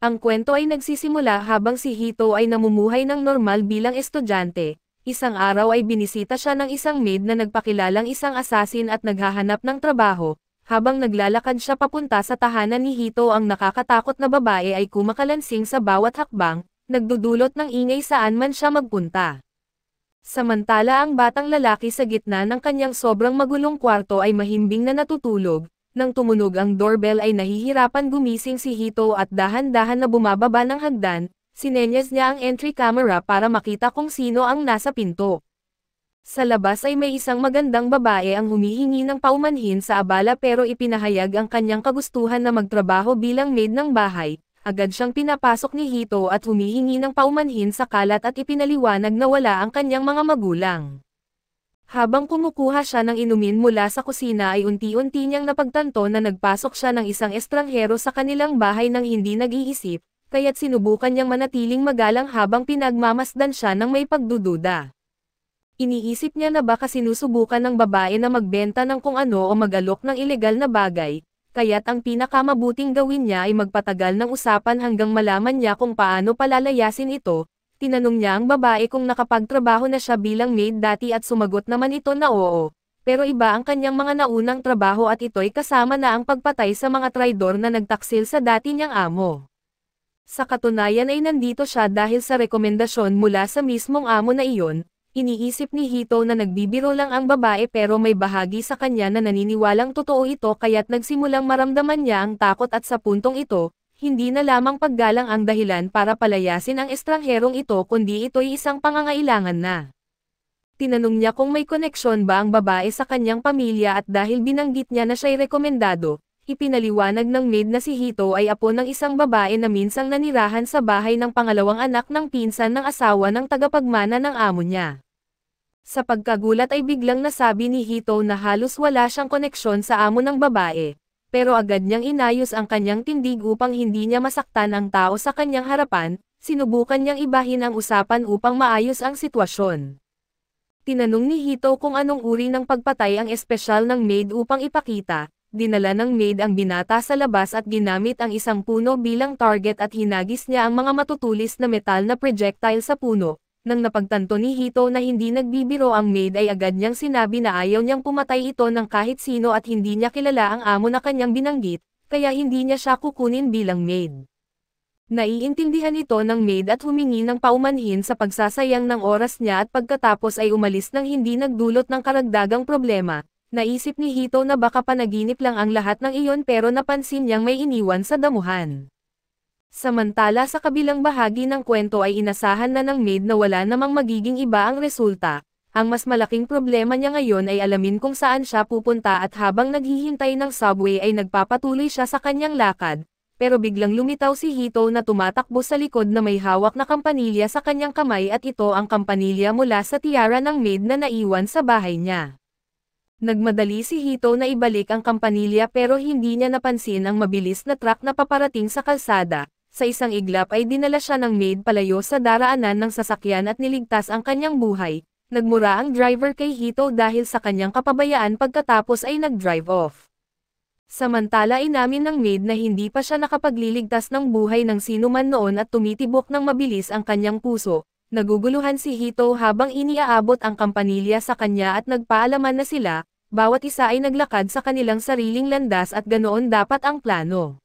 Ang kwento ay nagsisimula habang si Hito ay namumuhay ng normal bilang estudyante. Isang araw ay binisita siya ng isang maid na nagpakilalang isang assassin at naghahanap ng trabaho. Habang naglalakad siya papunta sa tahanan ni Hito, ang nakakatakot na babae ay kumakalansing sa bawat hakbang, nagdudulot ng ingay saan man siya magpunta. Samantala ang batang lalaki sa gitna ng kanyang sobrang magulong kwarto ay mahimbing na natutulog. Nang tumunog ang doorbell ay nahihirapan gumising si Hito at dahan-dahan na bumababa ng hagdan, sinenyas niya ang entry camera para makita kung sino ang nasa pinto. Sa labas ay may isang magandang babae ang humihingi ng paumanhin sa abala pero ipinahayag ang kanyang kagustuhan na magtrabaho bilang maid ng bahay. Agad siyang pinapasok ni Hito at humihingi ng paumanhin sa kalat at ipinaliwanag na wala ang kanyang mga magulang. Habang kumukuha siya ng inumin mula sa kusina ay unti-unti niyang napagtanto na nagpasok siya ng isang estranghero sa kanilang bahay nang hindi nag-iisip, kaya't sinubukan niyang manatiling magalang habang pinagmamasdan siya ng may pagdududa. Iniisip niya na baka sinusubukan ng babae na magbenta ng kung ano o mag-alok ng ilegal na bagay, kaya't ang pinakamabuting gawin niya ay magpatagal ng usapan hanggang malaman niya kung paano palalayasin ito. Tinanong niya ang babae kung nakapagtrabaho na siya bilang maid dati at sumagot naman ito na oo, pero iba ang kanyang mga naunang trabaho at ito'y kasama na ang pagpatay sa mga traidor na nagtaksil sa dati niyang amo. Sa katunayan ay nandito siya dahil sa rekomendasyon mula sa mismong amo na iyon. Iniisip ni Hito na nagbibiro lang ang babae pero may bahagi sa kanya na naniniwalang totoo ito kaya't nagsimulang maramdaman niya ang takot at sa puntong ito, hindi na lamang paggalang ang dahilan para palayasin ang estrangherong ito kundi ito'y isang pangangailangan na. Tinanong niya kung may koneksyon ba ang babae sa kanyang pamilya at dahil binanggit niya na siya'y rekomendado, ipinaliwanag ng maid na si Hito ay apo ng isang babae na minsang nanirahan sa bahay ng pangalawang anak ng pinsan ng asawa ng tagapagmana ng amo niya. Sa pagkagulat ay biglang nasabi ni Hito na halos wala siyang koneksyon sa amo ng babae. Pero agad niyang inayos ang kanyang tindig upang hindi niya masaktan ang tao sa kanyang harapan, sinubukan niyang ibahin ang usapan upang maayos ang sitwasyon. Tinanong ni Hito kung anong uri ng pagpatay ang espesyal ng maid upang ipakita, dinala ng maid ang binata sa labas at ginamit ang isang puno bilang target at hinagis niya ang mga matutulis na metal na projectile sa puno. Nang napagtanto ni Hito na hindi nagbibiro ang maid ay agad niyang sinabi na ayaw niyang pumatay ito ng kahit sino at hindi niya kilala ang amo na kanyang binanggit, kaya hindi niya siya kukunin bilang maid. Naiintindihan ito ng maid at humingi ng paumanhin sa pagsasayang ng oras niya at pagkatapos ay umalis nang hindi nagdulot ng karagdagang problema. Naisip ni Hito na baka panaginip lang ang lahat ng iyon pero napansin niyang may iniwan sa damuhan. Samantala sa kabilang bahagi ng kwento ay inasahan na ng maid na wala namang magiging iba ang resulta. Ang mas malaking problema niya ngayon ay alamin kung saan siya pupunta at habang naghihintay ng subway ay nagpapatuloy siya sa kanyang lakad. Pero biglang lumitaw si Hito na tumatakbo sa likod na may hawak na kampanilya sa kanyang kamay at ito ang kampanilya mula sa tiara ng maid na naiwan sa bahay niya. Nagmadali si Hito na ibalik ang kampanilya pero hindi niya napansin ang mabilis na truck na paparating sa kalsada. Sa isang iglap ay dinala siya ng maid palayo sa daraanan ng sasakyan at niligtas ang kanyang buhay. Nagmura ang driver kay Hito dahil sa kanyang kapabayaan pagkatapos ay nag-drive off. Samantala inamin ng maid na hindi pa siya nakapagliligtas ng buhay ng sinuman noon at tumitibok ng mabilis ang kanyang puso. Naguguluhan si Hito habang iniaabot ang kampanilya sa kanya at nagpaalaman na sila, bawat isa ay naglakad sa kanilang sariling landas at ganoon dapat ang plano.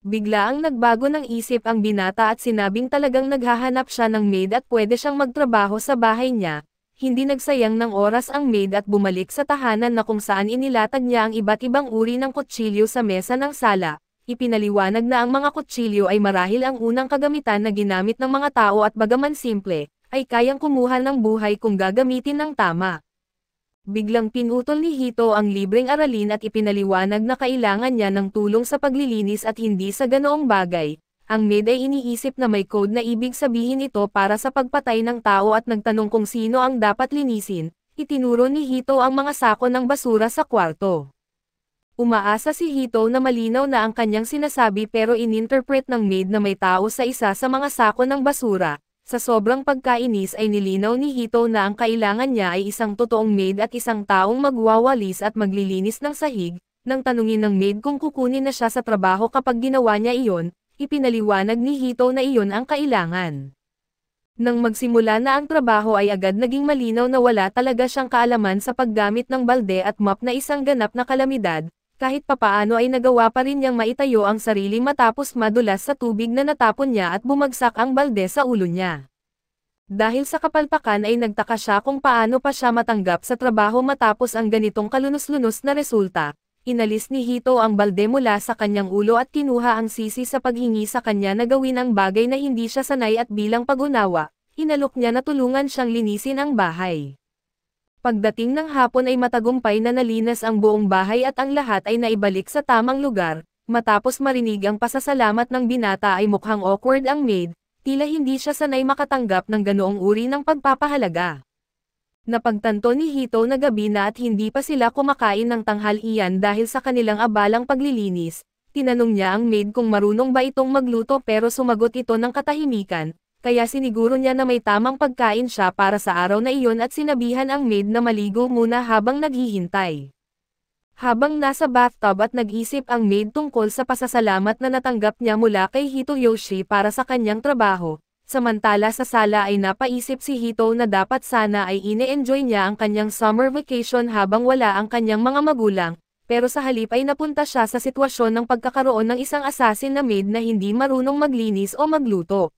Bigla ang nagbago ng isip ang binata at sinabing talagang naghahanap siya ng maid at pwede siyang magtrabaho sa bahay niya. Hindi nagsayang ng oras ang maid at bumalik sa tahanan na kung saan inilatag niya ang iba't ibang uri ng kutsilyo sa mesa ng sala. Ipinaliwanag na ang mga kutsilyo ay marahil ang unang kagamitan na ginamit ng mga tao at bagaman simple, ay kayang kumuha ng buhay kung gagamitin ng tama. Biglang pinutol ni Hito ang libreng aralin at ipinaliwanag na kailangan niya ng tulong sa paglilinis at hindi sa ganoong bagay. Ang maid ay iniisip na may code na ibig sabihin ito para sa pagpatay ng tao at nagtanong kung sino ang dapat linisin. Itinuro ni Hito ang mga sako ng basura sa kwarto. Umaasa si Hito na malinaw na ang kanyang sinasabi pero ininterpret ng maid na may tao sa isa sa mga sako ng basura. Sa sobrang pagkainis ay nilinaw ni Hito na ang kailangan niya ay isang totoong maid at isang taong magwawalis at maglilinis ng sahig. Nang tanungin ng maid kung kukunin na siya sa trabaho kapag ginawa niya iyon, ipinaliwanag ni Hito na iyon ang kailangan. Nang magsimula na ang trabaho ay agad naging malinaw na wala talaga siyang kaalaman sa paggamit ng balde at mop na isang ganap na kalamidad, kahit papaano ay nagawa pa rin niyang maitayo ang sarili matapos madulas sa tubig na natapon niya at bumagsak ang balde sa ulo niya. Dahil sa kapalpakan ay nagtaka siya kung paano pa siya matanggap sa trabaho matapos ang ganitong kalunos-lunos na resulta. Inalis ni Hito ang balde mula sa kanyang ulo at kinuha ang sisi sa paghingi sa kanya na gawin ang bagay na hindi siya sanay at bilang pag-unawa, hinalok niya na tulungan siyang linisin ang bahay. Pagdating ng hapon ay matagumpay na nalinas ang buong bahay at ang lahat ay naibalik sa tamang lugar. Matapos marinig ang pasasalamat ng binata ay mukhang awkward ang maid, tila hindi siya sanay makatanggap ng ganoong uri ng pagpapahalaga. Napagtanto ni Hito na gabi na at hindi pa sila kumakain ng tanghalian dahil sa kanilang abalang paglilinis. Tinanong niya ang maid kung marunong ba itong magluto pero sumagot ito ng katahimikan, kaya siniguro niya na may tamang pagkain siya para sa araw na iyon at sinabihan ang maid na maligo muna habang naghihintay. Habang nasa bathtub at nag-isip ang maid tungkol sa pasasalamat na natanggap niya mula kay Hitoyoshi para sa kanyang trabaho, samantala sa sala ay napaisip si Hito na dapat sana ay ine-enjoy niya ang kanyang summer vacation habang wala ang kanyang mga magulang, pero sa halip ay napunta siya sa sitwasyon ng pagkakaroon ng isang assassin na maid na hindi marunong maglinis o magluto.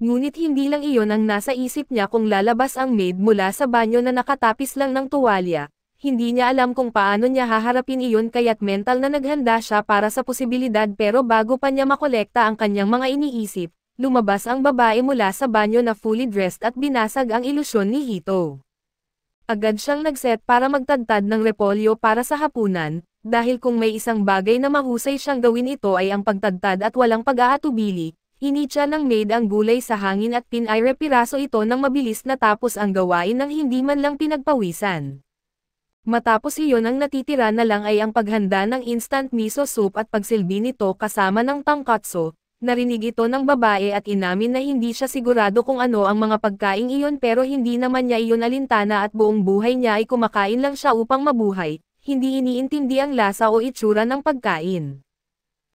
Ngunit hindi lang iyon ang nasa isip niya kung lalabas ang maid mula sa banyo na nakatapis lang ng tuwalya. Hindi niya alam kung paano niya haharapin iyon kaya't mental na naghanda siya para sa posibilidad pero bago pa niya makolekta ang kanyang mga iniisip, lumabas ang babae mula sa banyo na fully dressed at binasag ang ilusyon ni Hito. Agad siyang nagset para magtadtad ng repolyo para sa hapunan, dahil kung may isang bagay na mahusay siyang gawin ito ay ang pagtadtad at walang pag-aatubili, hinitsa ng maid ang gulay sa hangin at pinayre-piraso ito ng mabilis na tapos ang gawain ng hindi man lang pinagpawisan. Matapos iyon ang natitira na lang ay ang paghanda ng instant miso soup at pagsilbi nito kasama ng tangkatsu. Narinig ito ng babae at inamin na hindi siya sigurado kung ano ang mga pagkaing iyon pero hindi naman niya iyon alintana at buong buhay niya ay kumakain lang siya upang mabuhay, hindi iniintindi ang lasa o itsura ng pagkain.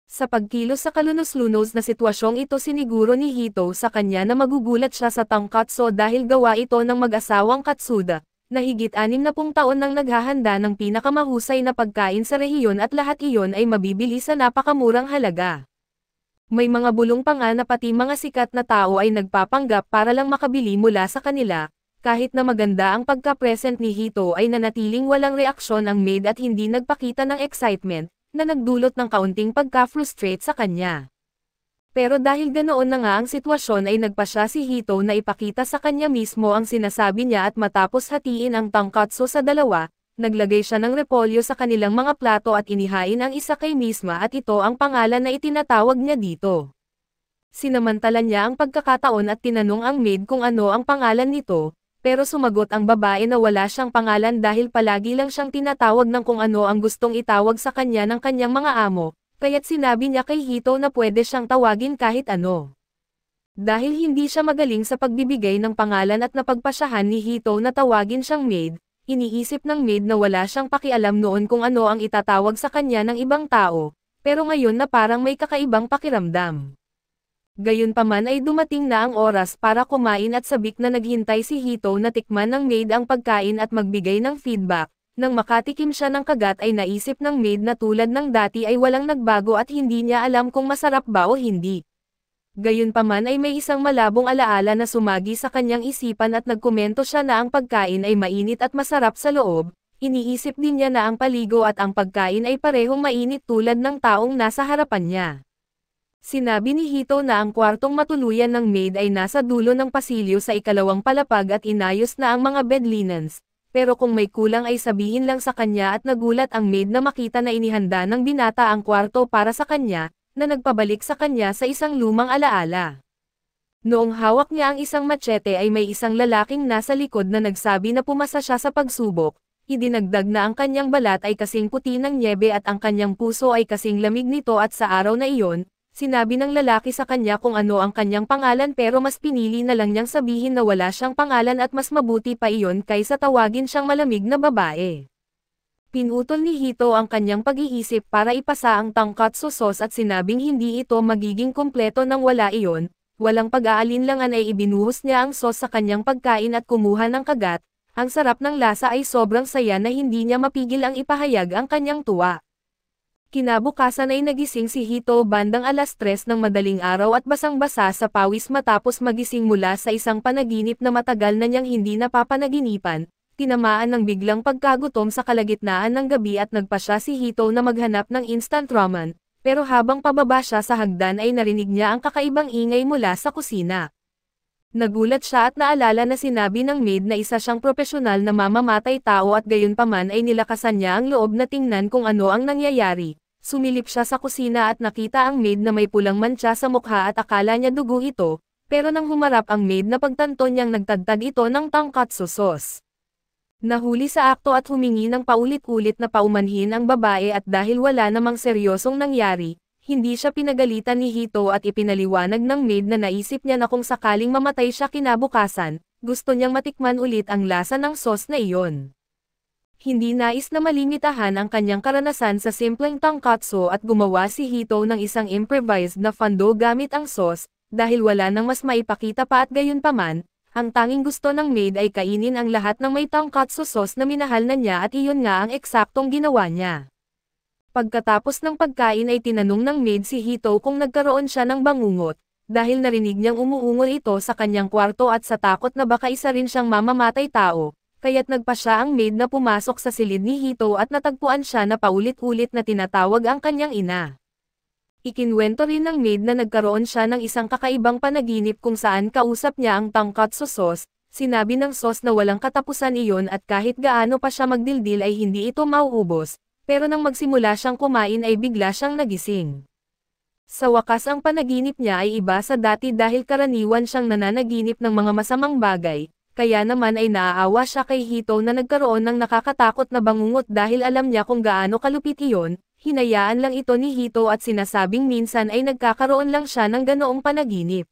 Sa pagkilos sa kalunos-lunos na sitwasyong ito siniguro ni Hito sa kanya na magugulat siya sa tangkatsu dahil gawa ito ng mag-asawang Katsuda, na higit 60 taon nang naghahanda ng pinakamahusay na pagkain sa rehiyon at lahat iyon ay mabibili sa napakamurang halaga. May mga bulong pa nga na pati mga sikat na tao ay nagpapanggap para lang makabili mula sa kanila, kahit na maganda ang pagka-present ni Hito ay nanatiling walang reaksyon ang maid at hindi nagpakita ng excitement, na nagdulot ng kaunting pagka-frustrate sa kanya. Pero dahil ganoon na nga ang sitwasyon ay nagpa siya si Hito na ipakita sa kanya mismo ang sinasabi niya at matapos hatiin ang tangkatsu sa dalawa, naglagay siya ng repolyo sa kanilang mga plato at inihain ang isa kay Misma at ito ang pangalan na itinatawag niya dito. Sinamantala niya ang pagkakataon at tinanong ang maid kung ano ang pangalan nito, pero sumagot ang babae na wala siyang pangalan dahil palagi lang siyang tinatawag ng kung ano ang gustong itawag sa kanya ng kanyang mga amo. Kaya't sinabi niya kay Hito na pwede siyang tawagin kahit ano. Dahil hindi siya magaling sa pagbibigay ng pangalan at napagpasyahan ni Hito na tawagin siyang maid, iniisip ng maid na wala siyang pakialam noon kung ano ang itatawag sa kanya ng ibang tao, pero ngayon na parang may kakaibang pakiramdam. Gayunpaman ay dumating na ang oras para kumain at sabik na naghintay si Hito na tikman ng maid ang pagkain at magbigay ng feedback. Nang makatikim siya ng kagat ay naisip ng maid na tulad ng dati ay walang nagbago at hindi niya alam kung masarap ba o hindi. Gayunpaman ay may isang malabong alaala na sumagi sa kanyang isipan at nagkomento siya na ang pagkain ay mainit at masarap sa loob, iniisip din niya na ang paligo at ang pagkain ay parehong mainit tulad ng taong nasa harapan niya. Sinabi ni Hito na ang kwartong matuluyan ng maid ay nasa dulo ng pasilyo sa ikalawang palapag at inayos na ang mga bed linens. Pero kung may kulang ay sabihin lang sa kanya at nagulat ang maid na makita na inihanda ng binata ang kwarto para sa kanya, na nagpabalik sa kanya sa isang lumang alaala. Noong hawak niya ang isang machete ay may isang lalaking nasa likod na nagsabi na pumasa siya sa pagsubok, idinagdag na ang kanyang balat ay kasing puti ng nyebe at ang kanyang puso ay kasing lamig nito at sa araw na iyon, sinabi ng lalaki sa kanya kung ano ang kanyang pangalan pero mas pinili na lang niyang sabihin na wala siyang pangalan at mas mabuti pa iyon kaysa tawagin siyang malamig na babae. Pinutol ni Hito ang kanyang pag-iisip para ipasa ang tonkatsu sauce at sinabing hindi ito magiging kumpleto nang wala iyon. Walang pag-aalinlangan ay ibinuhos niya ang sauce sa kanyang pagkain at kumuha ng kagat. Ang sarap ng lasa ay sobrang saya na hindi niya mapigil ang ipahayag ang kanyang tuwa. Kinabukasan ay nagising si Hito bandang 3:00 ng madaling araw at basang-basa sa pawis matapos magising mula sa isang panaginip na matagal na niyang hindi napapanaginipan. Tinamaan ng biglang pagkagutom sa kalagitnaan ng gabi at nagpa siya si Hito na maghanap ng instant ramen, pero habang pababa siya sa hagdan ay narinig niya ang kakaibang ingay mula sa kusina. Nagulat siya at naalala na sinabi ng maid na isa siyang propesyonal na mamamatay tao at gayunpaman ay nilakasan niya ang loob na tingnan kung ano ang nangyayari. Sumilip siya sa kusina at nakita ang maid na may pulang mantsa sa mukha at akala niya dugo ito, pero nang humarap ang maid na pagtanto niyang nagtadtad ito ng tonkatsu sauce. Nahuli sa akto at humingi ng paulit-ulit na paumanhin ang babae at dahil wala namang seryosong nangyari, hindi siya pinagalitan ni Hito at ipinaliwanag ng maid na naisip niya na kung sakaling mamatay siya kinabukasan, gusto niyang matikman ulit ang lasa ng sauce na iyon. Hindi nais na malimitahan ang kanyang karanasan sa simpleng tonkatsu at gumawa si Hito ng isang improvised na fondue gamit ang sauce, dahil wala nang mas maipakita pa at gayunpaman. Ang tanging gusto ng maid ay kainin ang lahat ng may tonkatsu sauce na minahal na niya at iyon nga ang eksaktong ginawa niya. Pagkatapos ng pagkain ay tinanong ng maid si Hito kung nagkaroon siya ng bangungot, dahil narinig niyang umuungol ito sa kanyang kwarto at sa takot na baka isa rin siyang mamamatay tao, kaya't nagpa siya ang maid na pumasok sa silid ni Hito at natagpuan siya na paulit-ulit na tinatawag ang kanyang ina. Ikinwento rin ng maid na nagkaroon siya ng isang kakaibang panaginip kung saan kausap niya ang tonkatsu sauce, sinabi ng sauce na walang katapusan iyon at kahit gaano pa siya magdildil ay hindi ito mauubos, pero nang magsimula siyang kumain ay bigla siyang nagising. Sa wakas ang panaginip niya ay iba sa dati dahil karaniwan siyang nananaginip ng mga masamang bagay, kaya naman ay naaawa siya kay Hito na nagkaroon ng nakakatakot na bangungot dahil alam niya kung gaano kalupit iyon. Hinayaan lang ito ni Hito at sinasabing minsan ay nagkakaroon lang siya ng ganoong panaginip.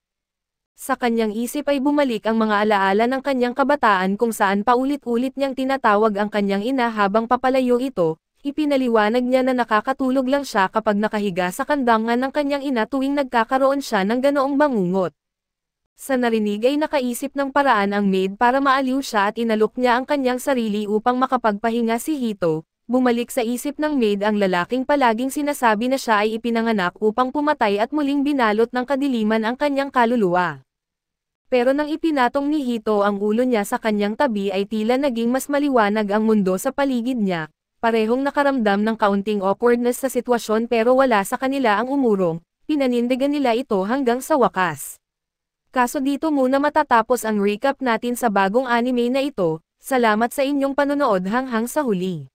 Sa kanyang isip ay bumalik ang mga alaala ng kanyang kabataan kung saan paulit-ulit niyang tinatawag ang kanyang ina habang papalayo ito. Ipinaliwanag niya na nakakatulog lang siya kapag nakahiga sa kandangan ng kanyang ina tuwing nagkakaroon siya ng ganoong bangungot. Sa narinig ay nakaisip ng paraan ang maid para maaliw siya at inalok niya ang kanyang sarili upang makapagpahinga si Hito. Bumalik sa isip ng maid ang lalaking palaging sinasabi na siya ay ipinanganak upang pumatay at muling binalot ng kadiliman ang kanyang kaluluwa. Pero nang ipinatong ni Hito ang ulo niya sa kanyang tabi ay tila naging mas maliwanag ang mundo sa paligid niya. Parehong nakaramdam ng kaunting awkwardness sa sitwasyon pero wala sa kanila ang umurong, pinanindigan nila ito hanggang sa wakas. Kaso dito muna matatapos ang recap natin sa bagong anime na ito. Salamat sa inyong panonood hanggang sa huli.